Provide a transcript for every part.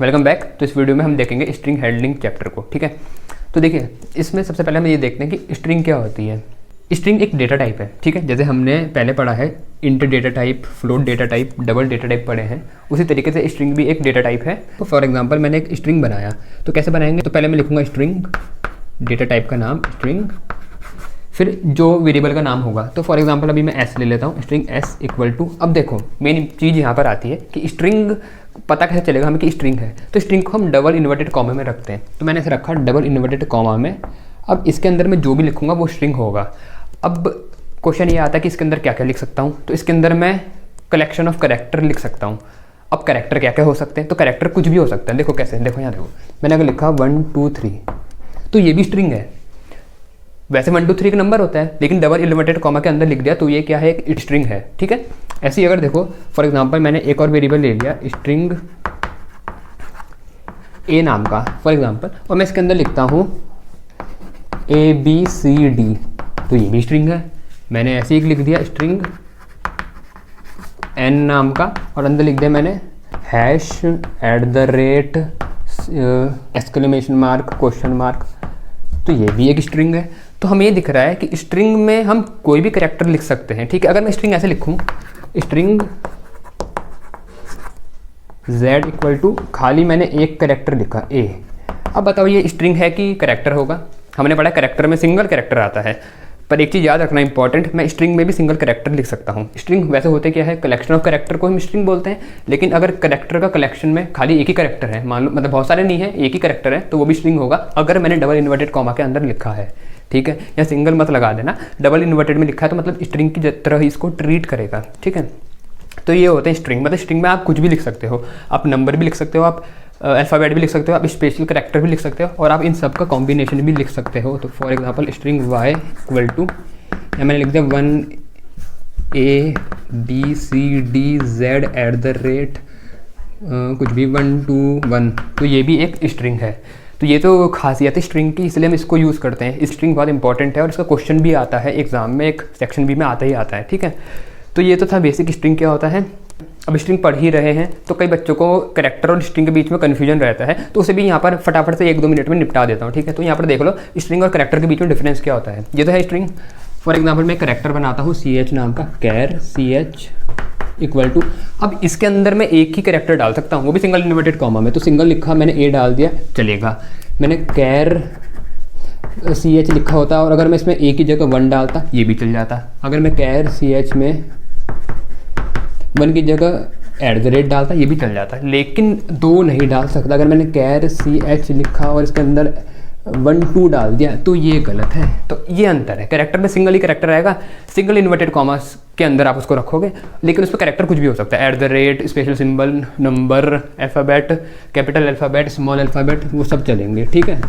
Welcome back. तो इस video में हम देखेंगे स्ट्रिंग हैंडलिंग चैप्टर को। ठीक है, तो देखिए इसमें सबसे पहले हम ये देखते हैं कि स्ट्रिंग क्या होती है। स्ट्रिंग एक डेटा टाइप है। ठीक है, जैसे हमने पहले पढ़ा है int data type, float data type, double data type पढ़े हैं, उसी तरीके से स्ट्रिंग भी एक डेटा टाइप है। तो फॉर एग्जांपल मैंने एक स्ट्रिंग बनाया, तो कैसे बनाएंगे? तो पहले मैं लिखूंगा स्ट्रिंग, डेटा टाइप का नाम स्ट्रिंग, फिर जो वेरिएबल का नाम होगा। तो फॉर एग्जांपल अभी मैं एस ले लेता हूँ, स्ट्रिंग एस इक्वल टू, अब देखो मेन चीज़ यहाँ पर आती है कि स्ट्रिंग पता कैसे चलेगा हमें कि स्ट्रिंग है। तो स्ट्रिंग को हम डबल इन्वर्टेड कॉमा में रखते हैं, तो मैंने इसे रखा डबल इन्वर्टेड कॉमा में। अब इसके अंदर मैं जो भी लिखूंगा वो स्ट्रिंग होगा। अब क्वेश्चन ये आता है कि इसके अंदर क्या क्या लिख सकता हूँ, तो इसके अंदर मैं कलेक्शन ऑफ कैरेक्टर लिख सकता हूँ। अब कैरेक्टर क्या क्या हो सकते हैं? तो कैरेक्टर कुछ भी हो सकता है। देखो कैसे, देखो यहाँ देखो, मैंने अगर लिखा 1 2 3 तो ये भी स्ट्रिंग है। वैसे 1 2 3 का नंबर होता है, लेकिन डबल इन्वर्टेड कॉमा के अंदर लिख दिया तो ये क्या है? एक स्ट्रिंग है। ठीक है, ऐसे ही अगर देखो फॉर एग्जांपल मैंने एक और वेरिएबल ले लिया स्ट्रिंग ए नाम का फॉर एग्जांपल, और मैं इसके अंदर लिखता हूँ ABCD, तो ये भी स्ट्रिंग है। मैंने ऐसे ही लिख दिया स्ट्रिंग N नाम का, और अंदर लिख दिया मैंने #@ एक्सक्लेमेशन मार्क क्वेश्चन मार्क, तो ये भी एक स्ट्रिंग है। तो हमें ये दिख रहा है कि स्ट्रिंग में हम कोई भी कैरेक्टर लिख सकते हैं। ठीक है, अगर मैं स्ट्रिंग ऐसे लिखूं स्ट्रिंग Z इक्वल टू, खाली मैंने एक कैरेक्टर लिखा A, अब बताओ ये स्ट्रिंग है कि कैरेक्टर होगा? हमने पढ़ा कैरेक्टर में सिंगल कैरेक्टर आता है, पर एक चीज़ याद रखना इंपॉर्टेंट, मैं स्ट्रिंग में भी सिंगल कैरेक्टर लिख सकता हूँ। स्ट्रिंग वैसे होते क्या है? कलेक्शन ऑफ कैरेक्टर को हम स्ट्रिंग बोलते हैं, लेकिन अगर कैरेक्टर का कलेक्शन में खाली एक ही कैरेक्टर है, मान लो मतलब बहुत सारे नहीं है, एक ही कैरेक्टर है, तो वो भी स्ट्रिंग होगा अगर मैंने डबल इन्वर्टेड कॉमा के अंदर लिखा है। ठीक है, या सिंगल मत लगा देना, डबल इन्वर्टेड में लिखा है तो मतलब स्ट्रिंग की तरह ही इसको ट्रीट करेगा। ठीक है, तो ये होते हैं स्ट्रिंग। मतलब स्ट्रिंग में आप कुछ भी लिख सकते हो, आप नंबर भी लिख सकते हो, आप अल्फ़ाबेट भी लिख सकते हो, आप स्पेशल कैरेक्टर भी लिख सकते हो, और आप इन सब का कॉम्बिनेशन भी लिख सकते हो। तो for example string y equal to, या मैंने लिख दिया 1 ABCDZ कुछ भी 1 2 1, तो ये भी एक स्ट्रिंग है। तो ये तो खासियत है स्ट्रिंग की, इसलिए हम इसको यूज़ करते हैं। स्ट्रिंग बहुत इंपॉर्टेंट है और इसका क्वेश्चन भी आता है एग्जाम में, एक सेक्शन बी में आता ही आता है। ठीक है, तो ये तो था बेसिक स्ट्रिंग क्या होता है। अब स्ट्रिंग पढ़ ही रहे हैं तो कई बच्चों को कैरेक्टर और स्ट्रिंग के बीच में कन्फ्यूजन रहता है, तो उसे भी यहाँ पर फटाफट से 1-2 मिनट में निपटा देता हूँ। ठीक है, तो यहाँ पर देख लो स्ट्रिंग और कैरेक्टर के बीच में डिफरेंस क्या होता है। ये तो है स्ट्रिंग। फॉर एग्जाम्पल मैं कैरेक्टर बनाता हूँ CH नाम का, कैर CH इक्वल टू, अब इसके अंदर मैं एक ही कैरेक्टर डाल सकता हूँ, वो भी सिंगल इन्वर्टेड कॉमा में। तो सिंगल लिखा मैंने A डाल दिया, चलेगा। मैंने कैर CH लिखा होता और अगर मैं इसमें A की जगह 1 डालता ये भी चल जाता। अगर मैं कैर CH में 1 की जगह @ डालता ये भी चल जाता, लेकिन 2 नहीं डाल सकता। अगर मैंने कैर CH लिखा और इसके अंदर 1 2 डाल दिया तो ये गलत है। तो ये अंतर है, कैरेक्टर में सिंगल ही कैरेक्टर आएगा, सिंगल इन्वर्टेड कॉमास के अंदर आप उसको रखोगे, लेकिन उस पर कैरेक्टर कुछ भी हो सकता है, @ special symbol, number, alphabet, capital alphabet, small alphabet, वो सब चलेंगे। ठीक है,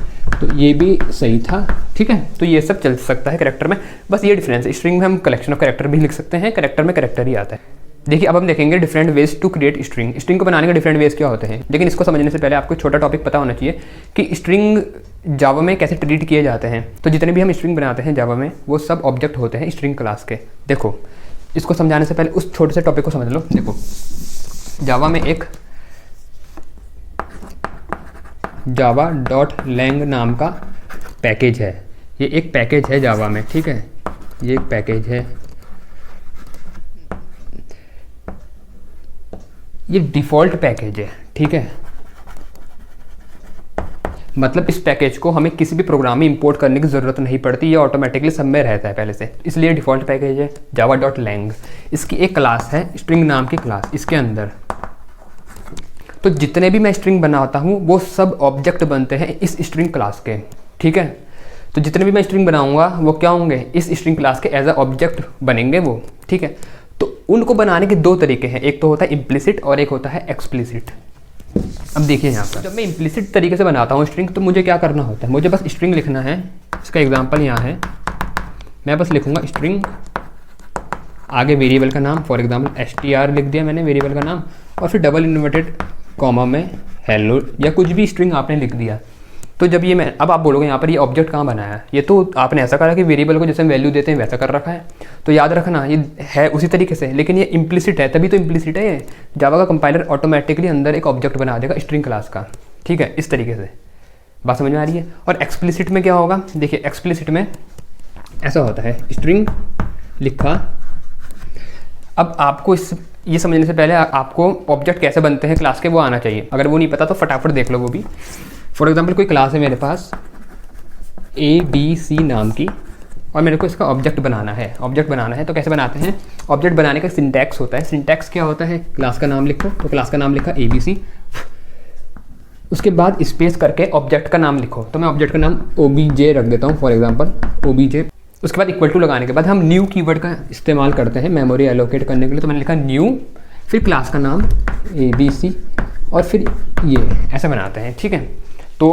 तो ये भी सही था। ठीक है, तो ये सब चल सकता है कैरेक्टर में, बस ये डिफरेंस है। स्ट्रिंग में हम कलेक्शन ऑफ कैरेक्टर भी लिख सकते हैं, कैरेक्टर में कैरेक्टर ही आता है। देखिए अब हम देखेंगे different ways to create string. String को बनाने के डिफरेंट वेज क्या होते हैं, लेकिन इसको समझने से पहले आपको छोटा टॉपिक पता होना चाहिए कि स्ट्रिंग जावा में कैसे ट्रीट किए जाते हैं। तो जितने भी हम स्ट्रिंग बनाते हैं जावा में वो सब ऑब्जेक्ट होते हैं स्ट्रिंग क्लास के। देखो इसको समझाने से पहले उस छोटे से टॉपिक को समझ लो। देखो जावा में एक java.lang नाम का पैकेज है, ये एक पैकेज है जावा में। ठीक है, ये एक पैकेज है, ये डिफ़ॉल्ट पैकेज है। ठीक है, मतलब इस पैकेज को हमें किसी भी प्रोग्राम में इंपोर्ट करने की ज़रूरत नहीं पड़ती, ये ऑटोमेटिकली सब में रहता है पहले से, इसलिए डिफ़ॉल्ट पैकेज है java.lang। इसकी एक क्लास है स्ट्रिंग नाम की क्लास, इसके अंदर तो जितने भी मैं स्ट्रिंग बनाता हूँ वो सब ऑब्जेक्ट बनते हैं इस स्ट्रिंग क्लास के। ठीक है, तो जितने भी मैं स्ट्रिंग बनाऊँगा वो क्या होंगे? इस स्ट्रिंग क्लास के एज अ ऑब्जेक्ट बनेंगे वो। ठीक है, तो उनको बनाने के 2 तरीके हैं, एक तो होता है इम्प्लिसिट और एक होता है एक्सप्लिसिट। अब देखिए यहाँ पर जब मैं इम्प्लिसिट तरीके से बनाता हूँ स्ट्रिंग, तो मुझे क्या करना होता है? मुझे बस स्ट्रिंग लिखना है। इसका एग्जांपल यहाँ है, मैं बस लिखूँगा स्ट्रिंग, आगे वेरिएबल का नाम, फॉर एग्जांपल str लिख दिया मैंने वेरिएबल का नाम, और फिर डबल इन्वर्टेड कॉमा में हेलो या कुछ भी स्ट्रिंग आपने लिख दिया। तो जब ये मैं अब आप बोलोगे यहाँ पर ये ऑब्जेक्ट कहाँ बनाया है, ये तो आपने ऐसा करा कि वेरिएबल को जैसे हम वैल्यू देते हैं वैसा कर रखा है। तो याद रखना ये है उसी तरीके से, लेकिन ये इम्प्लिसिट है, तभी तो इम्प्लिसिट है ये। जावा का कंपाइलर ऑटोमेटिकली अंदर एक ऑब्जेक्ट बना देगा स्ट्रिंग क्लास का, ठीक है, इस तरीके से। बात समझ में आ रही है। और एक्सप्लिसिट में क्या होगा, देखिए एक्सप्लिसिट में ऐसा होता है, स्ट्रिंग लिखा। अब आपको ये समझने से पहले आपको ऑब्जेक्ट कैसे बनते हैं क्लास के वो आना चाहिए। अगर वो नहीं पता तो फटाफट देख लो वो भी। फॉर एग्जांपल कोई क्लास है मेरे पास ABC नाम की, और मेरे को इसका ऑब्जेक्ट बनाना है। ऑब्जेक्ट बनाना है तो कैसे बनाते हैं, ऑब्जेक्ट बनाने का सिंटैक्स होता है। सिंटैक्स क्या होता है, क्लास का नाम लिखो, तो क्लास का नाम लिखा ABC, उसके बाद स्पेस करके ऑब्जेक्ट का नाम लिखो। तो मैं ऑब्जेक्ट का नाम OBJ रख देता हूँ फॉर एग्जांपल OBJ। उसके बाद इक्वल टू लगाने के बाद हम न्यू कीवर्ड का इस्तेमाल करते हैं मेमोरी एलोकेट करने के लिए। तो मैंने लिखा न्यू, फिर क्लास का नाम ABC, और फिर ये ऐसे बनाते हैं, ठीक है। तो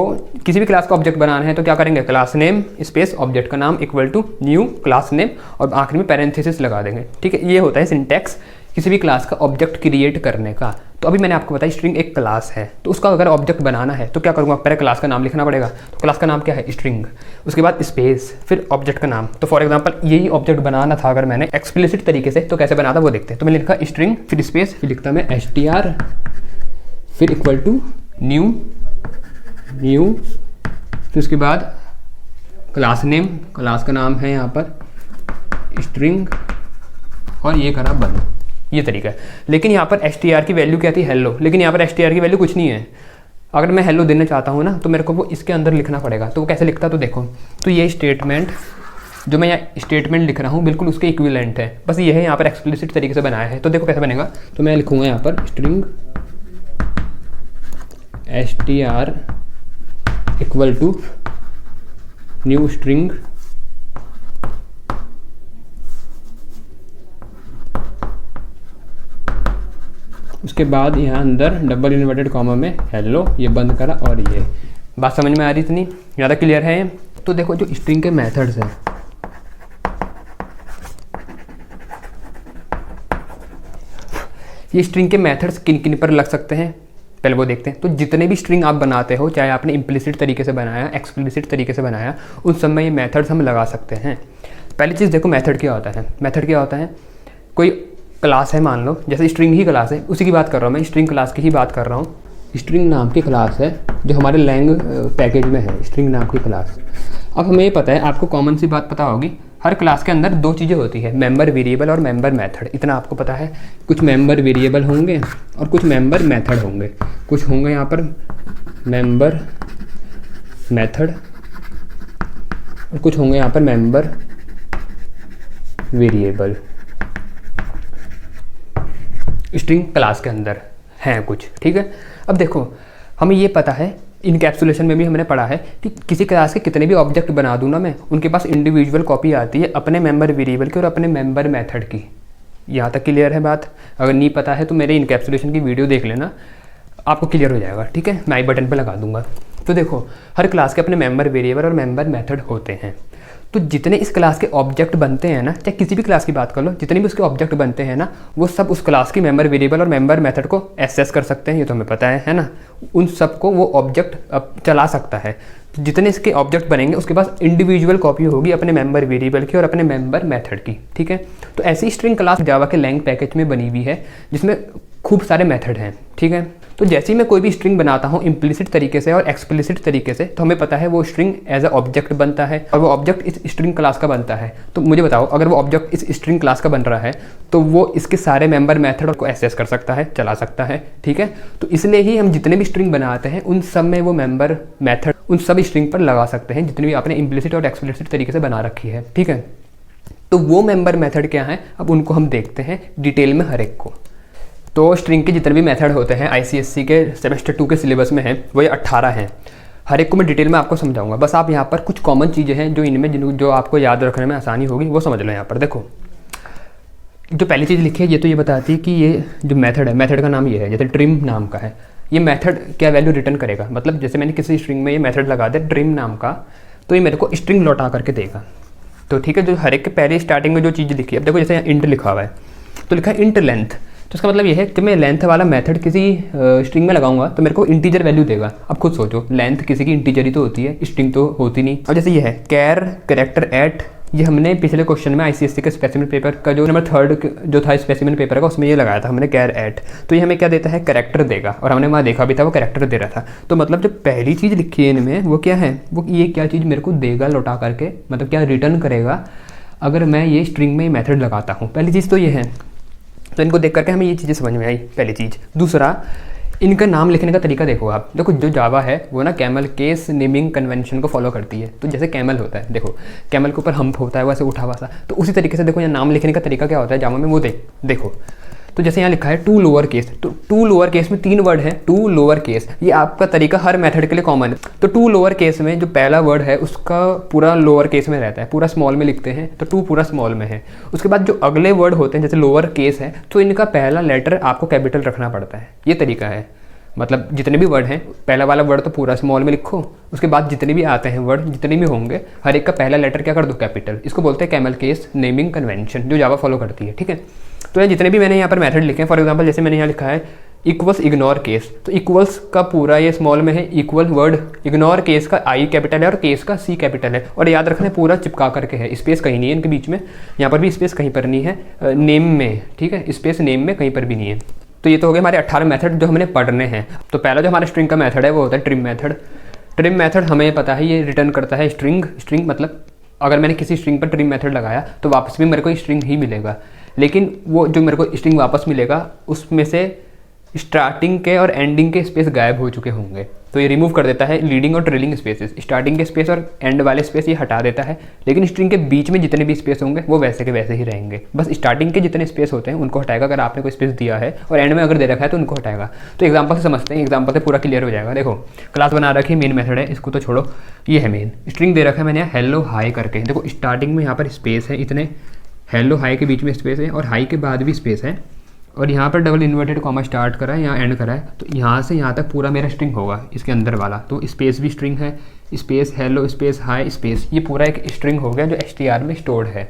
किसी भी क्लास का ऑब्जेक्ट बनाना है तो क्या करेंगे, क्लास नेम स्पेस ऑब्जेक्ट का नाम equal to new class name, और आखिर में पैरेंथेसिस लगा देंगे, ठीक है। ये होता है सिंटैक्स किसी भी क्लास का ऑब्जेक्ट क्रिएट करने का। तो अभी मैंने आपको बताया स्ट्रिंग एक क्लास है, तो उसका अगर ऑब्जेक्ट बनाना है तो क्या करूँगा, पहले क्लास का नाम लिखना पड़ेगा। तो क्लास का नाम क्या है, स्ट्रिंग, उसके बाद स्पेस, फिर ऑब्जेक्ट का नाम। तो फॉर एग्जांपल यही ऑब्जेक्ट बनाना था अगर मैंने एक्सप्लिसिट तरीके से, तो कैसे बनाता वो देखते हैं। तो मैंने लिखा स्ट्रिंग, फिर स्पेस, फिर लिखता मैं str, फिर इक्वल टू न्यू, फिर उसके बाद क्लास नेम, क्लास का नाम है यहाँ पर स्ट्रिंग, और ये करा बंद। ये तरीका है। लेकिन यहाँ पर str की वैल्यू क्या थी, हेलो, लेकिन यहाँ पर str की वैल्यू कुछ नहीं है। अगर मैं हेलो देना चाहता हूँ ना तो मेरे को वो इसके अंदर लिखना पड़ेगा। तो वो कैसे लिखता, तो देखो, तो ये स्टेटमेंट जो मैं यहाँ स्टेटमेंट लिख रहा हूँ बिल्कुल उसके इक्विवेलेंट है, बस ये है यहाँ पर एक्सप्लिसिट तरीके से बनाया है। तो देखो कैसे बनेगा, तो मैं लिखूँगा यहाँ पर string str equal to new string, उसके बाद यहाँ अंदर डबल इन्वर्टेड कॉमा में हेलो, ये बंद करा, और ये बात समझ में आ रही इतनी ज़्यादा क्लियर है। तो देखो जो स्ट्रिंग के मेथड्स हैं, ये स्ट्रिंग के मेथड्स किन किन पर लग सकते हैं पहले वो देखते हैं। तो जितने भी स्ट्रिंग आप बनाते हो, चाहे आपने इम्प्लिसिट तरीके से बनाया, एक्सप्लिसिट तरीके से बनाया, उन सब में ये मेथड्स हम लगा सकते हैं। पहली चीज़ देखो मेथड क्या होता है। मेथड क्या होता है, कोई क्लास है, मान लो जैसे स्ट्रिंग ही क्लास है, उसी की बात कर रहा हूँ मैं, स्ट्रिंग क्लास की ही बात कर रहा हूँ। स्ट्रिंग नाम की क्लास है जो हमारे लैंग पैकेज में है, स्ट्रिंग नाम की क्लास। अब हमें ये पता है, आपको कॉमन सी बात पता होगी, हर क्लास के अंदर दो चीज़ें होती है, मेंबर वेरिएबल और मेंबर मेथड। इतना आपको पता है। कुछ मेंबर वेरिएबल होंगे और कुछ मेंबर मेथड होंगे। कुछ होंगे यहाँ पर मेंबर मेथड और कुछ होंगे यहाँ पर मेंबर वेरिएबल। स्ट्रिंग क्लास के अंदर हैं कुछ, ठीक है। अब देखो हमें ये पता है, इनकैप्सुलेशन में भी हमने पढ़ा है कि किसी क्लास के कितने भी ऑब्जेक्ट बना दूँ ना मैं, उनके पास इंडिविजुअल कॉपी आती है अपने मेंबर वेरिएबल की और अपने मेंबर मेथड की। यहाँ तक क्लियर है बात। अगर नहीं पता है तो मेरे इनकैप्सुलेशन की वीडियो देख लेना, आपको क्लियर हो जाएगा, ठीक है। मैं आई बटन पर लगा दूंगा। तो देखो हर क्लास के अपने मेंबर वेरिएबल और मेंबर मेथड होते हैं। तो जितने इस क्लास के ऑब्जेक्ट बनते हैं ना, चाहे किसी भी क्लास की बात कर लो, जितने भी उसके ऑब्जेक्ट बनते हैं ना, वो सब उस क्लास की मेंबर वेरिएबल और मेंबर मेथड को एक्सेस कर सकते हैं। ये तो हमें पता है ना। उन सबको वो ऑब्जेक्ट चला सकता है। तो जितने इसके ऑब्जेक्ट बनेंगे उसके पास इंडिविजुअल कॉपी होगी अपने मेंबर वेरिएबल की और अपने मेंबर मेथड की, ठीक है। तो ऐसी स्ट्रिंग क्लास जावा के लैंग पैकेज में बनी हुई है जिसमें खूब सारे मेथड हैं, ठीक है। तो जैसे ही मैं कोई भी स्ट्रिंग बनाता हूँ इम्प्लिसिट तरीके से और एक्सप्लिसिट तरीके से, तो हमें पता है वो स्ट्रिंग एज अ ऑब्जेक्ट बनता है और वो ऑब्जेक्ट इस स्ट्रिंग क्लास का बनता है। तो मुझे बताओ, अगर वो ऑब्जेक्ट इस स्ट्रिंग क्लास का बन रहा है तो वो इसके सारे मेंबर मेथड को एक्सेस कर सकता है, चला सकता है, ठीक है। तो इसलिए ही हम जितने भी स्ट्रिंग बनाते हैं उन सब में वो मेंबर मेथड उन सब स्ट्रिंग पर लगा सकते हैं जितनी भी आपने इम्प्लिसिट और एक्सप्लिसिट तरीके से बना रखी है, ठीक है। तो वो मेंबर मेथड क्या है, अब उनको हम देखते हैं डिटेल में हर एक को। तो स्ट्रिंग के जितने भी मेथड होते हैं ICSE के सेमेस्टर 2 के सिलेबस में हैं, वो ये 18 हैं। हर एक को मैं डिटेल में आपको समझाऊंगा। बस आप यहाँ पर कुछ कॉमन चीज़ें हैं जो इनमें जो आपको याद रखने में आसानी होगी वो समझ लो। यहाँ पर देखो जो पहली चीज़ लिखी है ये तो ये बताती है कि ये जो मेथड है, मेथड का नाम ये है, जैसे ट्रिम नाम का है। ये मेथड क्या वैल्यू रिटर्न करेगा, मतलब जैसे मैंने किसी स्ट्रिंग में ये मेथड लगा दिया ट्रिम नाम का, तो ये मेरे को स्ट्रिंग लौटा करके देगा। तो ठीक है, जो हर एक के पहले स्टार्टिंग में जो चीज़ लिखी है, अब देखो जैसे इंट लिखा हुआ है तो लिखा है इंट लेंथ। तो इसका मतलब ये है कि मैं लेंथ वाला मेथड किसी स्ट्रिंग में लगाऊंगा तो मेरे को इंटीजर वैल्यू देगा। अब खुद सोचो, लेंथ किसी की इंटीजर ही तो होती है, स्ट्रिंग तो होती नहीं। अब जैसे ये है कैर कैरेक्टर एट, ये हमने पिछले क्वेश्चन में आईसीएससी के स्पेसिमेन पेपर का जो नंबर 3 जो था स्पेसिमेन पेपर का, उसमें ये लगाया था हमने कैर एट। तो ये हमें क्या देता है, कैरेक्टर देगा, और हमने वहाँ देखा भी था वो कैरेक्टर दे रहा था। तो मतलब जो पहली चीज़ लिखी है इनमें वो क्या है, वो ये क्या चीज़ मेरे को देगा लौटा करके, मतलब क्या रिटर्न करेगा अगर मैं ये स्ट्रिंग में मेथड लगाता हूँ। पहली चीज़ तो ये है, तो इनको देख करके हमें ये चीज़ें समझ में आई पहली चीज़। दूसरा, इनका नाम लिखने का तरीका देखो आप, देखो जो जावा है वो ना कैमल केस नेमिंग कन्वेंशन को फॉलो करती है। तो जैसे कैमल होता है, देखो कैमल के ऊपर हम्प होता है वैसे उठा हुआ सा, तो उसी तरीके से देखो यहाँ नाम लिखने का तरीका क्या होता है जावा में, वो देखो। तो जैसे यहाँ लिखा है टू लोअर केस, तो टू लोअर केस में 3 वर्ड है, टू लोअर केस, ये आपका तरीका हर मेथड के लिए कॉमन है। तो टू लोअर केस में जो पहला वर्ड है उसका पूरा लोअर केस में रहता है, पूरा स्मॉल में लिखते हैं, तो टू पूरा स्मॉल में है। उसके बाद जो अगले वर्ड होते हैं जैसे लोअर केस है, तो इनका पहला लेटर आपको कैपिटल रखना पड़ता है। ये तरीका है, मतलब जितने भी वर्ड हैं पहला वाला वर्ड तो पूरा स्मॉल में लिखो, उसके बाद जितने भी आते हैं वर्ड जितने भी होंगे हर एक का पहला लेटर क्या कर दो, कैपिटल। इसको बोलते हैं कैमल केस नेमिंग कन्वेंशन, जो जावा फॉलो करती है, ठीक है। तो ये जितने भी मैंने यहाँ पर मेथड लिखे हैं, फॉर एग्जांपल जैसे मैंने यहाँ लिखा है इक्वल्स इग्नोर केस, तो इक्वल्स का पूरा ये स्मॉल में है, इक्वल वर्ड, इग्नोर केस का आई कैपिटल है और केस का सी कैपिटल है। और याद रखना पूरा चिपका करके है, स्पेस कहीं नहीं है इनके बीच में, यहाँ पर भी स्पेस कहीं पर नहीं है, नेम में, ठीक है, स्पेस नेम में कहीं पर भी नहीं है। तो ये तो हो गए हमारे 18 मेथड जो हमने पढ़ने हैं। तो पहला जो हमारा स्ट्रिंग का मेथड है वो होता है ट्रिम मेथड। ट्रिम मेथड हमें पता है ये रिटर्न करता है स्ट्रिंग मतलब अगर मैंने किसी स्ट्रिंग पर ट्रिम मेथड लगाया तो वापस भी मेरे को स्ट्रिंग ही मिलेगा, लेकिन वो जो मेरे को स्ट्रिंग वापस मिलेगा उसमें से स्टार्टिंग के और एंडिंग के स्पेस गायब हो चुके होंगे। तो ये रिमूव कर देता है लीडिंग और ट्रेलिंग स्पेसेस, स्टार्टिंग के स्पेस और एंड वाले स्पेस ये हटा देता है, लेकिन स्ट्रिंग के बीच में जितने भी स्पेस होंगे वो वैसे के वैसे ही रहेंगे। बस स्टार्टिंग के जितने स्पेस होते हैं उनको हटाएगा अगर आपने कोई स्पेस दिया है, और एंड में अगर दे रखा है तो उनको हटाएगा। तो एग्जाम्पल से समझते हैं, एग्जाम्पल से पूरा क्लियर हो जाएगा। देखो क्लास बना रखी है, मेन मेथड है, इसको तो छोड़ो, ये है मेन। स्ट्रिंग दे रखा है मैंने हेलो हाई करके, देखो स्टार्टिंग में यहाँ पर स्पेस है, इतने हेलो हाई के बीच में स्पेस है और हाई के बाद भी स्पेस है, और यहाँ पर डबल इन्वर्टेड कॉमा स्टार्ट करा है, यहाँ एंड करा है, तो यहाँ से यहाँ तक पूरा मेरा स्ट्रिंग होगा इसके अंदर वाला। तो स्पेस भी स्ट्रिंग है, space hello space high space, ये पूरा एक स्ट्रिंग हो गया जो str में स्टोर्ड है।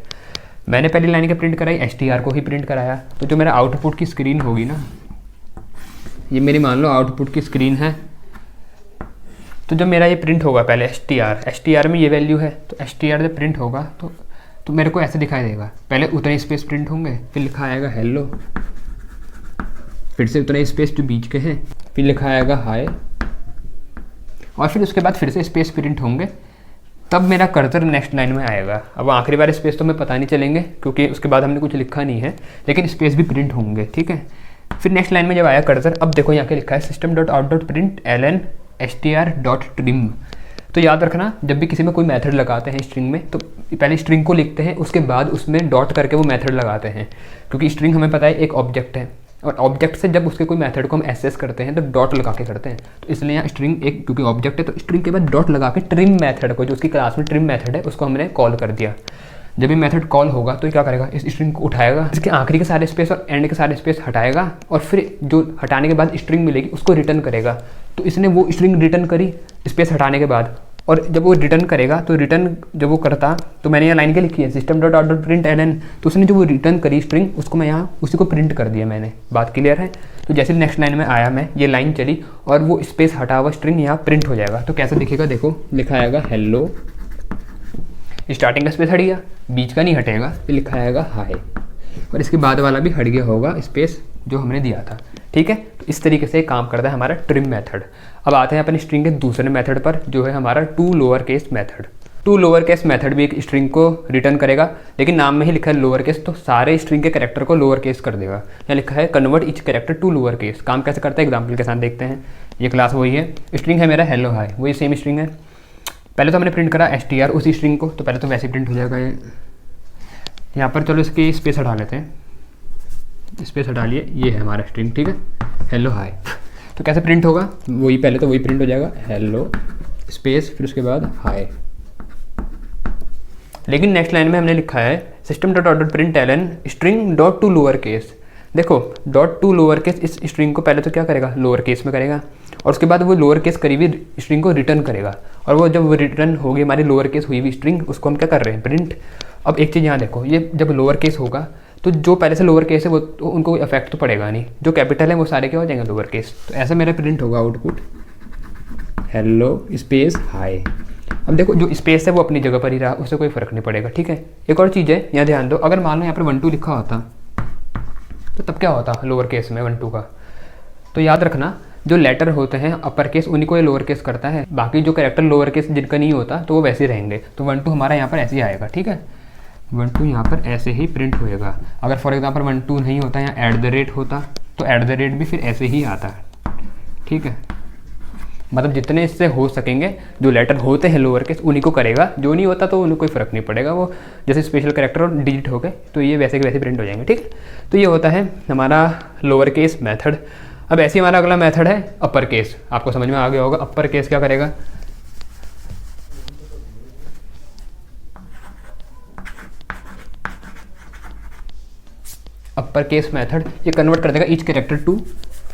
मैंने पहली लाइन के प्रिंट कराई, str को ही प्रिंट कराया, तो जो मेरा आउटपुट की स्क्रीन होगी ना, ये मेरी मान लो आउटपुट की स्क्रीन है, तो जब मेरा ये प्रिंट होगा पहले str में ये वैल्यू है, तो str जब प्रिंट होगा तो मेरे को ऐसे दिखाई देगा, पहले उतने स्पेस प्रिंट होंगे, फिर लिखा आएगा हेलो, फिर से उतने स्पेस जो बीच के हैं, फिर लिखा आएगा हाय, और फिर उसके बाद फिर से स्पेस प्रिंट होंगे, तब मेरा कर्सर नेक्स्ट लाइन में आएगा। अब आखिरी बार स्पेस तो हमें पता नहीं चलेंगे क्योंकि उसके बाद हमने कुछ लिखा नहीं है, लेकिन स्पेस भी प्रिंट होंगे, ठीक है। फिर नेक्स्ट लाइन में जब आया कर्सर, अब देखो यहाँ के लिखा है system.out.println str.trim। तो याद रखना जब भी किसी में कोई मेथड लगाते हैं स्ट्रिंग में, तो पहले स्ट्रिंग को लिखते हैं, उसके बाद उसमें डॉट करके वो मेथड लगाते हैं, क्योंकि स्ट्रिंग हमें पता है एक ऑब्जेक्ट है, और ऑब्जेक्ट से जब उसके कोई मेथड को हम एक्सेस करते हैं तो डॉट लगा के करते हैं। तो इसलिए यहाँ स्ट्रिंग एक क्योंकि ऑब्जेक्ट है, तो स्ट्रिंग के बाद डॉट लगा के ट्रिम मेथड को, जो उसकी क्लास में ट्रिम मेथड है, उसको हमने कॉल कर दिया। जब ये मेथड कॉल होगा तो क्या करेगा, इस स्ट्रिंग को उठाएगा, इसके आखिरी के सारे स्पेस और एंड के सारे स्पेस हटाएगा, और फिर जो हटाने के बाद स्ट्रिंग मिलेगी उसको रिटर्न करेगा। तो इसने वो स्ट्रिंग रिटर्न करी स्पेस हटाने के बाद, और जब वो रिटर्न करेगा तो रिटर्न जब वो करता, तो मैंने यहाँ लाइन के लिखी है system.out.println, तो उसने जो वो रिटर्न करी स्ट्रिंग उसको मैं यहाँ उसी को प्रिंट कर दिया मैंने। बात क्लियर है। तो जैसे नेक्स्ट लाइन में आया मैं, ये लाइन चली और वो स्पेस हटा हुआ स्ट्रिंग यहाँ प्रिंट हो जाएगा। तो कैसे दिखेगा, देखो लिखा आएगा हेलो, स्टार्टिंग का स्पेस हट गया, बीच का नहीं हटेगा, फिर लिखा आएगा हाय, और इसके बाद वाला भी हट गया होगा स्पेस जो हमने दिया था, ठीक है। तो इस तरीके से काम करता है हमारा ट्रिम मेथड। अब आते हैं अपने स्ट्रिंग के दूसरे मेथड पर, जो है हमारा to lower case method. To lower case method भी एक स्ट्रिंग को रिटर्न करेगा, लेकिन नाम में ही लिखा है लोअर केस, तो सारे स्ट्रिंग के कैरेक्टर को लोअर केस कर देगा। यहाँ लिखा है convert each character to lower case. काम कैसे करता है एग्जाम्पल के साथ देखते हैं। ये क्लास वही है, स्ट्रिंग है मेरा हेलो हाय, वही सेम स्ट्रिंग है। पहले तो हमने प्रिंट करा str उसी स्ट्रिंग को, तो पहले तो वैसे प्रिंट हो जाएगा ये। यहाँ पर चलो इसकी स्पेस हटा लेते हैं, स्पेस हटा लिए, ये है हमारा स्ट्रिंग, ठीक है, हेलो हाय। तो कैसे प्रिंट होगा, वही पहले तो वही प्रिंट हो जाएगा हेलो स्पेस फिर उसके बाद हाय। लेकिन नेक्स्ट लाइन में हमने लिखा है system.out.println string.toLowerCase। देखो डॉट टू लोअर केस, इस स्ट्रिंग को पहले तो क्या करेगा, लोअर केस में करेगा, और उसके बाद वो लोअर केस करी हुई स्ट्रिंग को रिटर्न करेगा, और वो जब वो रिटर्न होगी हमारी लोअर केस हुई हुई स्ट्रिंग, उसको हम क्या कर रहे हैं, प्रिंट। अब एक चीज़ यहाँ देखो, ये जब लोअर केस होगा तो जो पहले से लोअर केस है वो तो उनको कोई इफेक्ट तो पड़ेगा नहीं, जो कैपिटल है वो सारे क्या हो जाएंगे लोअर केस। तो ऐसा मेरा प्रिंट होगा आउटपुट हेलो स्पेस हाई। अब देखो जो स्पेस है वो अपनी जगह पर ही रहा, उससे कोई फ़र्क नहीं पड़ेगा, ठीक है। एक और चीज़ है यहाँ ध्यान दो, अगर मान लो यहाँ पर 1 2 लिखा होता तो तब क्या होता लोअर केस में 1 2 का। तो याद रखना जो लेटर होते हैं अपर केस उन्हीं को ये लोअर केस करता है, बाकी जो कैरेक्टर लोअर केस जिनका नहीं होता तो वो वैसे ही रहेंगे। तो 1 2 हमारा यहाँ पर ऐसे ही आएगा, ठीक है। 1 2 यहाँ पर ऐसे ही प्रिंट होएगा। अगर फॉर एग्जांपल 1 2 नहीं होता, यहाँ @ होता तो @ भी फिर ऐसे ही आता, ठीक है। मतलब जितने इससे हो सकेंगे जो लेटर होते हैं लोअर केस उन्हीं को करेगा, जो नहीं होता तो उन्हें कोई फ़र्क नहीं पड़ेगा, वो जैसे स्पेशल कैरेक्टर और डिजिट हो गए तो ये वैसे के वैसे प्रिंट हो जाएंगे, ठीक है। तो ये होता है हमारा लोअर केस मेथड। अब ऐसे ही हमारा अगला मेथड है अपर केस। आपको समझ में आ गया होगा अपर केस क्या करेगा। अपर केस मेथड ये कन्वर्ट कर देगा each character to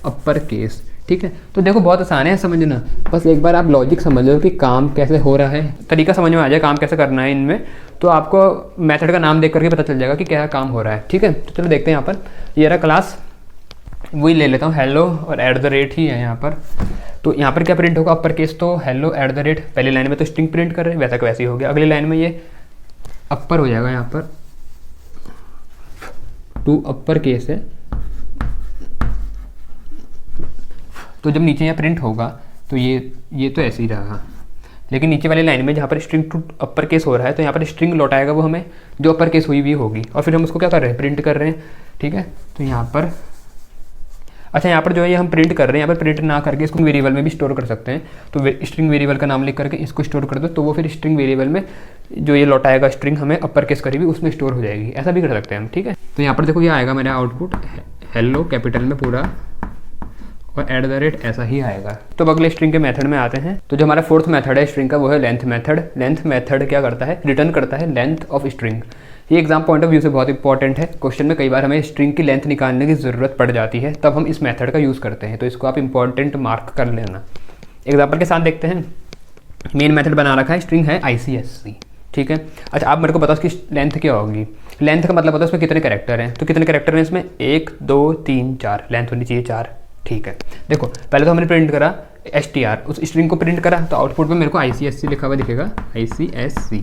upper case, ठीक है। तो देखो बहुत आसान है समझना, बस एक बार आप लॉजिक समझ लो कि काम कैसे हो रहा है, तरीका समझ में आ जाए काम कैसे करना है इनमें, तो आपको मेथड का नाम देख करके पता चल जाएगा कि क्या काम हो रहा है, ठीक है। तो चलो देखते हैं यहाँ पर, ये रहा क्लास, वही ले लेता हूँ हेलो और @ ही है यहाँ पर। तो यहाँ पर क्या प्रिंट होगा अपर केस, तो हेलो @ पहली लाइन में तो स्ट्रिंग प्रिंट कर रहे हैं, वैसा का वैसे ही हो गया। अगली लाइन में ये अपर हो जाएगा, यहाँ पर टू अपर केस है, तो जब नीचे यहाँ प्रिंट होगा तो ये तो ऐसे ही रहा, लेकिन नीचे वाली लाइन में जहाँ पर स्ट्रिंग टू अपर केस हो रहा है तो यहाँ पर स्ट्रिंग लौटाएगा वो हमें जो अपर केस हुई भी होगी, और फिर हम उसको क्या कर रहे हैं प्रिंट कर रहे हैं, ठीक है। तो यहाँ पर अच्छा यहाँ पर जो है ये हम प्रिंट कर रहे हैं, यहाँ पर प्रिंट ना करके इसको वेरिएबल में भी स्टोर कर सकते हैं। तो स्ट्रिंग वेरिएबल का नाम लिख करके इसको स्टोर कर दो, तो वो फिर स्ट्रिंग वेरिएबल में जो ये लौटाएगा स्ट्रिंग हमें अपर केस करी भी उसमें स्टोर हो जाएगी, ऐसा भी कर सकते हैं हम, ठीक है। तो यहाँ पर देखो ये आएगा मेरा आउटपुट हेलो कैपिटल में पूरा और @ ऐसा ही आएगा। तो अब अगले स्ट्रिंग के मेथड में आते हैं। तो जो हमारा फोर्थ मेथड है स्ट्रिंग का वो है लेंथ मेथड। लेंथ मेथड क्या करता है, रिटर्न करता है लेंथ ऑफ स्ट्रिंग। ये एग्जाम पॉइंट ऑफ व्यू से बहुत इंपॉर्टेंट है, क्वेश्चन में कई बार हमें स्ट्रिंग की लेंथ निकालने की ज़रूरत पड़ जाती है, तब हम इस मेथड का यूज़ करते हैं, तो इसको आप इंपॉर्टेंट मार्क कर लेना। एग्जाम्पल के साथ देखते हैं। मेन मेथड बना रखा है, स्ट्रिंग है ICSC, ठीक है। अच्छा आप मेरे को बताओ उसकी लेंथ क्या होगी। लेंथ का मतलब होता है उसमें कितने कैरेक्टर हैं, तो कितने कैरेक्टर हैं इसमें 1 2 3 4, लेंथ होनी चाहिए 4, ठीक है। देखो पहले तो हमने प्रिंट करा str, उस स्ट्रिंग को प्रिंट करा तो आउटपुट में मेरे को ICSC लिखा हुआ दिखेगा, ICSC,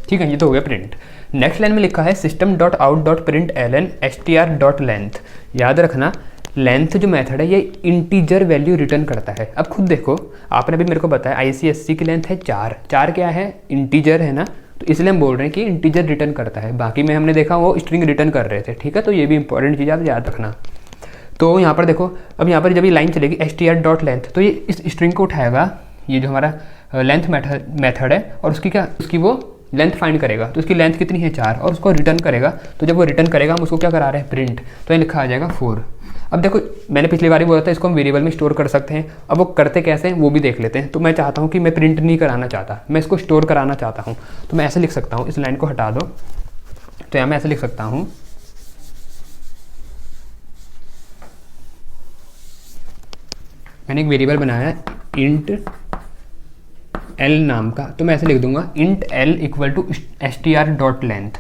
ठीक है। ये तो हो गया प्रिंट। नेक्स्ट लाइन में लिखा है system.out.println str.length। याद रखना लेंथ जो मेथड है ये इंटीजर वैल्यू रिटर्न करता है। अब खुद देखो आपने अभी मेरे को बताया ICSC की लेंथ है 4 क्या है इंटीजर है ना, तो इसलिए हम बोल रहे हैं कि इंटीजर रिटर्न करता है। बाकी में हमने देखा वो स्ट्रिंग रिटर्न कर रहे थे, ठीक है। तो ये भी इंपॉर्टेंट चीज़ आप याद रखना। तो यहाँ पर देखो अब यहाँ पर जब ये लाइन चलेगी str.length तो ये इस स्ट्रिंग को उठाएगा, ये जो हमारा लेंथ मेथड है, और उसकी वो लेंथ फाइंड करेगा, तो उसकी लेंथ कितनी है 4, और उसको रिटर्न करेगा। तो जब वो रिटर्न करेगा हम उसको क्या करा रहे हैं प्रिंट, तो ये लिखा आ जाएगा 4। अब देखो मैंने पिछली बार ही बोला था इसको हम वेरिएबल में स्टोर कर सकते हैं, अब वो करते कैसे हैं वो भी देख लेते हैं। तो मैं चाहता हूँ कि मैं प्रिंट नहीं कराना चाहता, मैं इसको स्टोर कराना चाहता हूँ, तो मैं ऐसे लिख सकता हूँ, इस लाइन को हटा दो, तो यहाँ मैं ऐसे लिख सकता हूँ मैंने एक वेरिएबल बनाया है int l नाम का, तो मैं ऐसे लिख दूंगा int l = str.length।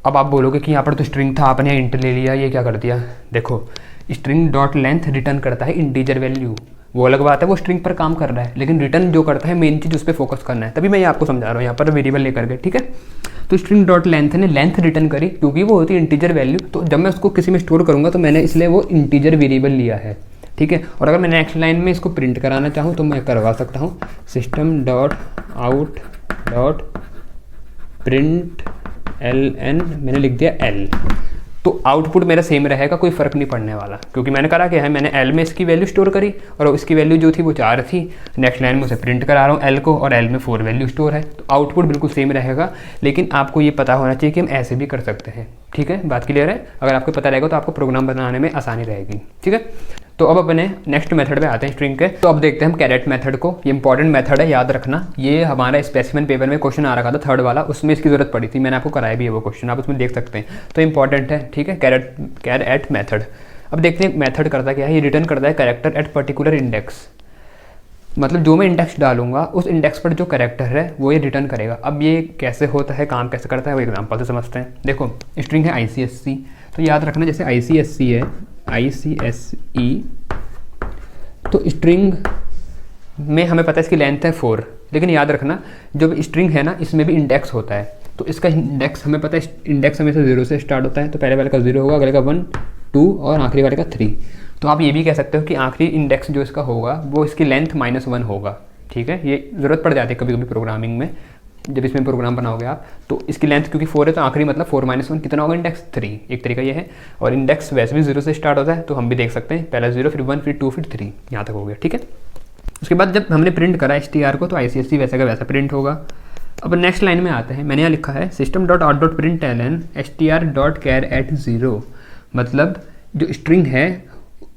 अब आप बोलोगे कि यहाँ पर तो स्ट्रिंग था आपने इंट ले लिया, ये क्या कर दिया। देखो स्ट्रिंग डॉट लेंथ रिटर्न करता है इंटीजर वैल्यू, वो अलग बात है, वो स्ट्रिंग पर काम कर रहा है, लेकिन रिटर्न जो करता है मेन चीज़ उस पर फोकस करना है, तभी मैं ये आपको समझा रहा हूँ यहाँ पर वेरिएबल लेकर के, ठीक है। तो स्ट्रिंग डॉट लेंथ ने लेंथ रिटर्न करी क्योंकि वो होती है इंटीजर वैल्यू, तो जब मैं उसको किसी में स्टोर करूँगा तो मैंने इसलिए वो इंटीजर वेरिएबल लिया है, ठीक है। और अगर मैं नेक्स्ट लाइन में इसको प्रिंट कराना चाहूँ तो मैं करवा सकता हूँ system.out.println, मैंने लिख दिया l, तो आउटपुट मेरा सेम रहेगा, कोई फ़र्क नहीं पड़ने वाला, क्योंकि मैंने करा क्या है मैंने l में इसकी वैल्यू स्टोर करी और इसकी वैल्यू जो थी वो 4 थी। नेक्स्ट लाइन में उसे प्रिंट करा रहा हूँ l को, और l में 4 वैल्यू स्टोर है, तो आउटपुट बिल्कुल सेम रहेगा। लेकिन आपको ये पता होना चाहिए कि हम ऐसे भी कर सकते हैं, ठीक है। बात क्लियर है, अगर आपको पता रहेगा तो आपको प्रोग्राम बनाने में आसानी रहेगी, ठीक है। तो अब अपने नेक्स्ट मेथड पे आते हैं स्ट्रिंग के। तो अब देखते हैं हम कैरेट मेथड को, ये इंपॉर्टेंट मेथड है, याद रखना। ये हमारा स्पेसिमेन पेपर में क्वेश्चन आ रखा था 3rd वाला, उसमें इसकी ज़रूरत पड़ी थी, मैंने आपको कराया भी है वो क्वेश्चन, आप उसमें देख सकते हैं, तो इंपॉर्टेंट है, ठीक है। CharAt method. अब देखते हैं मेथड करता क्या है, ये रिटर्न करता है कैरेक्टर एट पर्टिकुलर इंडेक्स। मतलब जो मैं इंडेक्स डालूंगा उस इंडेक्स पर जो कैरेक्टर है वो ये रिटर्न करेगा। अब ये कैसे होता है, काम कैसे करता है, वो एग्जांपल से समझते हैं। देखो स्ट्रिंग है ICSC, तो याद रखना जैसे ICSC है ICSE, तो स्ट्रिंग में हमें पता है इसकी लेंथ है 4, लेकिन याद रखना जब स्ट्रिंग है ना इसमें भी इंडेक्स होता है, तो इसका इंडेक्स हमें पता है, इंडेक्स हमेशा 0 से स्टार्ट होता है, तो पहले वाले का 0 होगा, अगले का 1 2 और आखिरी वाले का 3। तो आप ये भी कह सकते हो कि आखिरी इंडेक्स जो इसका होगा वो इसकी लेंथ -1 होगा। ठीक है, ये ज़रूरत पड़ जाती है कभी कभी प्रोग्रामिंग में, जब इसमें प्रोग्राम बनाओगे आप, तो इसकी लेंथ क्योंकि 4 है तो आखिरी मतलब 4 - 1 कितना होगा, इंडेक्स 3। एक तरीका ये है, और इंडेक्स वैसे भी 0 से स्टार्ट होता है, तो हम भी देख सकते हैं पहला 0 फिर 1 फिर 2 फिर 3, यहाँ तक हो गया। ठीक है, उसके बाद जब हमने प्रिंट करा STR को तो ICSC वैसे का वैसा प्रिंट होगा। अब नेक्स्ट लाइन में आते हैं, मैंने यहाँ लिखा है system.out.println str.char@0, मतलब जो स्ट्रिंग है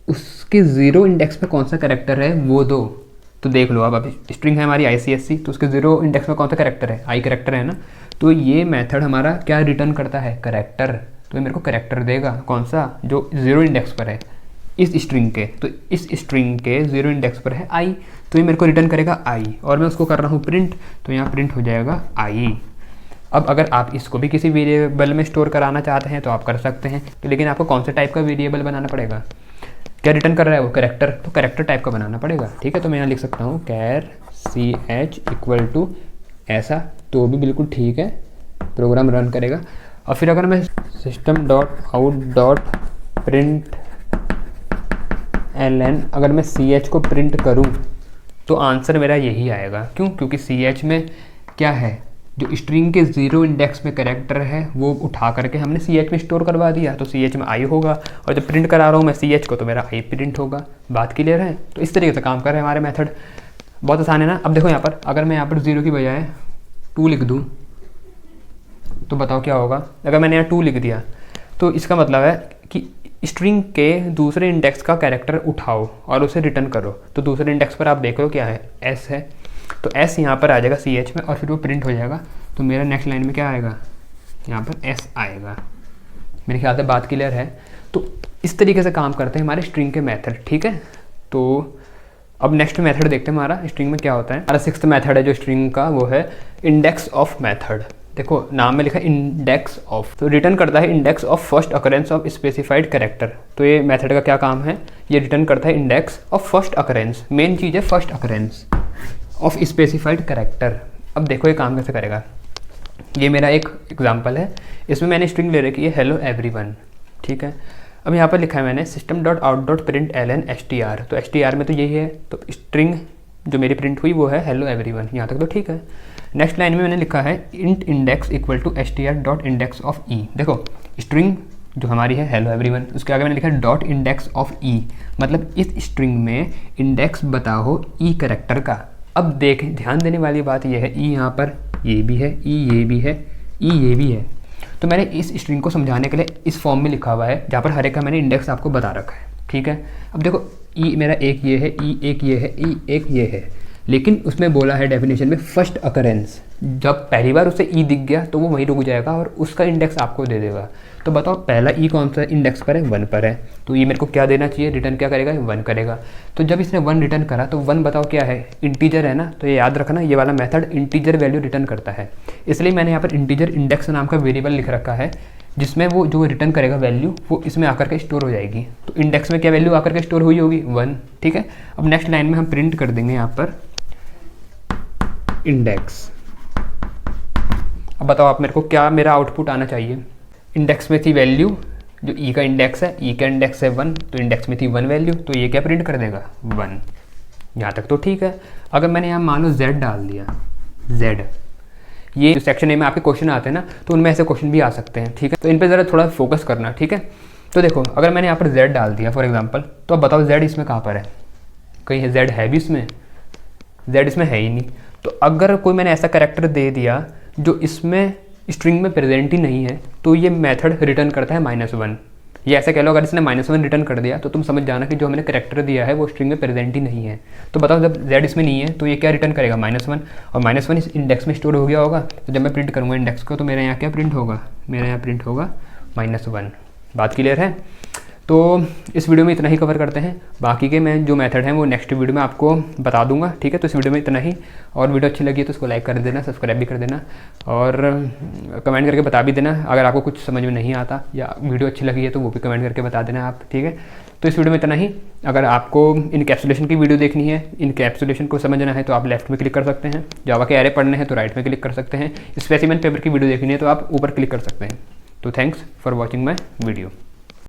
उसके 0 इंडेक्स पे कौन सा कैरेक्टर है वो दो। तो देख लो अब स्ट्रिंग है हमारी ICSC, तो उसके 0 इंडेक्स में कौन सा कैरेक्टर है, आई कैरेक्टर है ना, तो ये मेथड हमारा क्या रिटर्न करता है, कैरेक्टर। तो ये मेरे को कैरेक्टर देगा, कौन सा, जो 0 इंडेक्स पर है इस स्ट्रिंग के, तो इस स्ट्रिंग के 0 इंडेक्स पर है आई, तो ये मेरे को रिटर्न करेगा आई, और मैं उसको कर रहा हूँ प्रिंट, तो यहाँ प्रिंट हो जाएगा आई। अब अगर आप इसको भी किसी वेरिएबल में स्टोर कराना चाहते हैं तो आप कर सकते हैं, तो लेकिन आपको कौन से टाइप का वेरिएबल बनाना पड़ेगा, क्या रिटर्न कर रहा है वो, कैरेक्टर, तो कैरेक्टर टाइप का बनाना पड़ेगा। ठीक है, तो मैं यहाँ लिख सकता हूँ char ch इक्वल टू ऐसा, तो भी बिल्कुल ठीक है, प्रोग्राम रन करेगा। और फिर अगर मैं system.out.println अगर मैं ch को प्रिंट करूँ तो आंसर मेरा यही आएगा। क्यों, क्योंकि ch में क्या है, जो स्ट्रिंग के 0 इंडेक्स में कैरेक्टर है वो उठा करके हमने ch में स्टोर करवा दिया, तो ch में आई होगा, और जब प्रिंट करा रहा हूँ मैं ch को तो मेरा आई प्रिंट होगा। बात क्लियर है, तो इस तरीके से काम कर रहे हैं हमारे मेथड, बहुत आसान है ना। अब देखो यहाँ पर अगर मैं यहाँ पर 0 की बजाय 2 लिख दूँ तो बताओ क्या होगा। अगर मैंने यहाँ 2 लिख दिया तो इसका मतलब है कि स्ट्रिंग के दूसरे इंडेक्स का कैरेक्टर उठाओ और उसे रिटर्न करो। तो दूसरे इंडेक्स पर आप देख लो क्या है, S है, तो S यहाँ पर आ जाएगा ch में और फिर वो प्रिंट हो जाएगा। तो मेरा नेक्स्ट लाइन में क्या आएगा, यहाँ पर S आएगा। मेरे ख्याल से बात क्लियर है। तो इस तरीके से काम करते हैं हमारे स्ट्रिंग के मेथड। ठीक है, तो अब नेक्स्ट मेथड देखते हैं हमारा स्ट्रिंग में क्या होता है। हमारा 6th मेथड है जो स्ट्रिंग का, वो है इंडेक्स ऑफ मेथड। देखो नाम में लिखा है इंडेक्स ऑफ, तो रिटर्न करता है index of first occurrence of specified character. तो ये मेथड का क्या काम है, ये रिटर्न करता है index of first occurrence, main चीज़ है first occurrence of specified character. अब देखो ये काम कैसे करेगा, ये मेरा एक एग्जांपल है, इसमें मैंने स्ट्रिंग ले रखी है हेलो एवरीवन। ठीक है, अब यहाँ पर लिखा है मैंने system.out.println str, तो str में तो यही है, तो स्ट्रिंग जो मेरी प्रिंट हुई वो है हेलो एवरीवन, यहाँ तक तो ठीक है। नेक्स्ट लाइन में मैंने लिखा है int index equal to str.index of e। देखो स्ट्रिंग जो हमारी है हेलो एवरीवन, उसके आगे मैंने लिखा है डॉट इंडेक्स ऑफ e, मतलब इस स्ट्रिंग में इंडेक्स बताओ e कैरेक्टर का। अब देख ध्यान देने वाली बात यह है, e यहाँ पर ये भी है, e ये भी है, e ये भी है, तो मैंने इस स्ट्रिंग को समझाने के लिए इस फॉर्म में लिखा हुआ है जहाँ पर हर एक का मैंने इंडेक्स आपको बता रखा है। ठीक है, अब देखो e मेरा एक ये है, e एक ये है, e एक ये है, लेकिन उसमें बोला है डेफिनेशन में फर्स्ट अकरेंस, जब पहली बार उसे ई दिख गया तो वो वहीं रुक जाएगा और उसका इंडेक्स आपको दे देगा। तो बताओ पहला ई कौन सा इंडेक्स पर है, 1 पर है, तो ये मेरे को क्या देना चाहिए, रिटर्न क्या करेगा, 1 करेगा। तो जब इसने 1 रिटर्न करा तो 1 बताओ क्या है, इंटीजर है ना, तो ये याद रखना ये वाला मेथड इंटीजर वैल्यू रिटर्न करता है, इसलिए मैंने यहाँ पर इंटीजर इंडेक्स नाम का वेरिएबल लिख रखा है, जिसमें वो जो रिटर्न करेगा वैल्यू वो इसमें आकर के स्टोर हो जाएगी। तो इंडेक्स में क्या वैल्यू आकर के स्टोर हुई होगी, 1। ठीक है, अब नेक्स्ट लाइन में हम प्रिंट कर देंगे यहाँ पर इंडेक्स। अब बताओ आप मेरे को क्या मेरा आउटपुट आना चाहिए, इंडेक्स में थी वैल्यू, जो ई का इंडेक्स है, ई का इंडेक्स है 1, तो इंडेक्स में थी 1 वैल्यू, तो ये क्या प्रिंट कर देगा, 1। यहाँ तक तो ठीक है। अगर मैंने यहाँ मान लो z डाल दिया, z, ये जो सेक्शन ए में आपके क्वेश्चन आते हैं ना, तो उनमें ऐसे क्वेश्चन भी आ सकते हैं। ठीक है, तो इन पर ज़रा थोड़ा फोकस करना। ठीक है, तो देखो अगर मैंने यहाँ पर z डाल दिया फॉर एग्जाम्पल, तो अब बताओ z इसमें कहाँ पर है, कहीं है z है भी इसमें, z इसमें है ही नहीं। तो अगर कोई मैंने ऐसा कैरेक्टर दे दिया जो इसमें स्ट्रिंग में प्रेजेंट ही नहीं है, तो ये मेथड रिटर्न करता है -1। ये ऐसा कह लो, अगर इसने -1 रिटर्न कर दिया तो तुम समझ जाना कि जो हमने कैरेक्टर दिया है वो स्ट्रिंग में प्रेजेंट ही नहीं है। तो बताओ जब z इसमें नहीं है तो ये क्या रिटर्न करेगा, -1, और -1 इस इंडेक्स में स्टोर हो गया होगा। तो जब मैं प्रिंट करूँगा इंडेक्स को तो मेरे यहाँ क्या प्रिंट होगा, मेरे यहाँ प्रिंट होगा -1। बात क्लियर है। तो इस वीडियो में इतना ही कवर करते हैं, बाकी के मैं जो मेथड हैं वो नेक्स्ट वीडियो में आपको बता दूंगा, ठीक है। तो इस वीडियो में इतना ही, और वीडियो अच्छी लगी तो उसको लाइक कर देना, सब्सक्राइब भी कर देना, और कमेंट करके बता भी देना अगर आपको कुछ समझ में नहीं आता या वीडियो अच्छी लगी है तो वो भी कमेंट करके बता देना आप, ठीक है। तो इस वीडियो में इतना ही। अगर आपको इनकैप्सुलेशन की वीडियो देखनी है, इनकैप्सुलेशन को समझना है तो आप लेफ्ट में क्लिक कर सकते हैं, जावा के एरे पढ़ने हैं तो राइट में क्लिक कर सकते हैं, स्पेसिमेन पेपर की वीडियो देखनी है तो आप ऊपर क्लिक कर सकते हैं। तो thanks for watching my video.